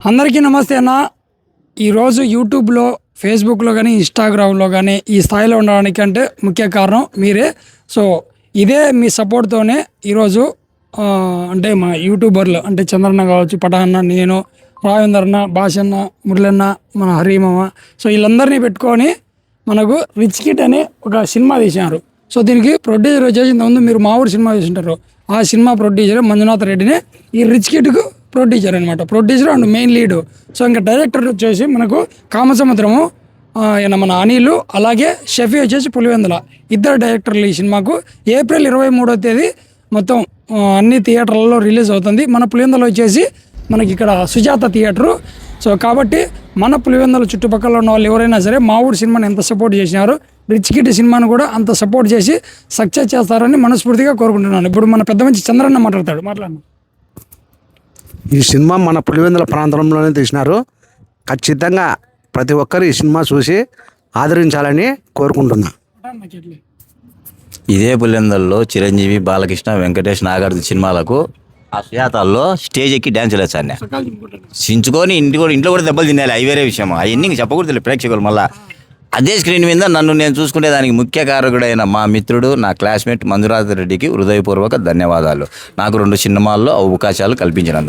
అందరికీ నమస్తే అన్న. ఈరోజు యూట్యూబ్లో, ఫేస్బుక్లో కానీ, ఇన్స్టాగ్రామ్లో కానీ ఈ స్థాయిలో ఉండడానికి అంటే ముఖ్య కారణం మీరే. సో ఇదే మీ సపోర్ట్తోనే ఈరోజు అంటే మా యూట్యూబర్లు అంటే చంద్రన్న కావచ్చు, పటాన్న, నేను, రావేందర్ అన్న, భాషన్న, మురళన్న, మన హరిమామ, సో వీళ్ళందరినీ పెట్టుకొని మనకు రిచ్ కిట్ అని ఒక సినిమా తీసినారు. సో దీనికి ప్రొడ్యూసర్ వచ్చేసి ఇంతకుముందు మీరు మా ఊరు సినిమా చూసింటారు, ఆ సినిమా ప్రొడ్యూసర్ మంజునాథ్ రెడ్డిని ఈ రిచ్ కిట్కు ప్రొడ్యూసర్ అనమాట. Producer and main lead. So ఇంకా డైరెక్టర్ వచ్చేసి మనకు కామసముద్రము మన అనిల్, అలాగే షఫీ వచ్చేసి పులివెందుల, ఇద్దరు డైరెక్టర్లు ఈ సినిమాకు. ఏప్రిల్ 23వ తేదీ మొత్తం అన్ని థియేటర్లలో రిలీజ్ అవుతుంది. మన పులివెందుల వచ్చేసి మనకి ఇక్కడ సుజాత థియేటరు. సో కాబట్టి మన పులివెందుల చుట్టుపక్కల ఉన్న వాళ్ళు ఎవరైనా సరే మా ఊరు సినిమాని ఎంత సపోర్ట్ చేసినారు, రిచ్ కిట్ సినిమాను కూడా అంత సపోర్ట్ చేసి సక్సెస్ చేస్తారని మనస్ఫూర్తిగా కోరుకుంటున్నాను. ఇప్పుడు మన పెద్ద మంచి చంద్రన్న మాట్లాడతాడు. ఈ సినిమా మన పులివెందుల ప్రాంతంలోనే తీసినారు. ఖచ్చితంగా ప్రతి ఒక్కరు ఈ సినిమా చూసి ఆదరించాలని కోరుకుంటున్నా. ఇదే పులివెందుల్లో చిరంజీవి, బాలకృష్ణ, వెంకటేష్, నాగార్జున సినిమాలకు ఆ సుజాతాల్లో స్టేజ్ ఎక్కి డ్యాన్స్ వేసాను. చించుకొని ఇంట్లో కూడా దెబ్బలు తినాలి, అవి వేరే విషయం. అవన్నీ చెప్పకూడదు ప్రేక్షకులు. మళ్ళీ అదే స్క్రీన్ మీద నన్ను నేను చూసుకునే దానికి ముఖ్య కారకుడైన మా మిత్రుడు, నా క్లాస్మేట్ మంజునాథ్ రెడ్డికి హృదయపూర్వక ధన్యవాదాలు. నాకు 2 సినిమాల్లో అవకాశాలు కల్పించినందుకు.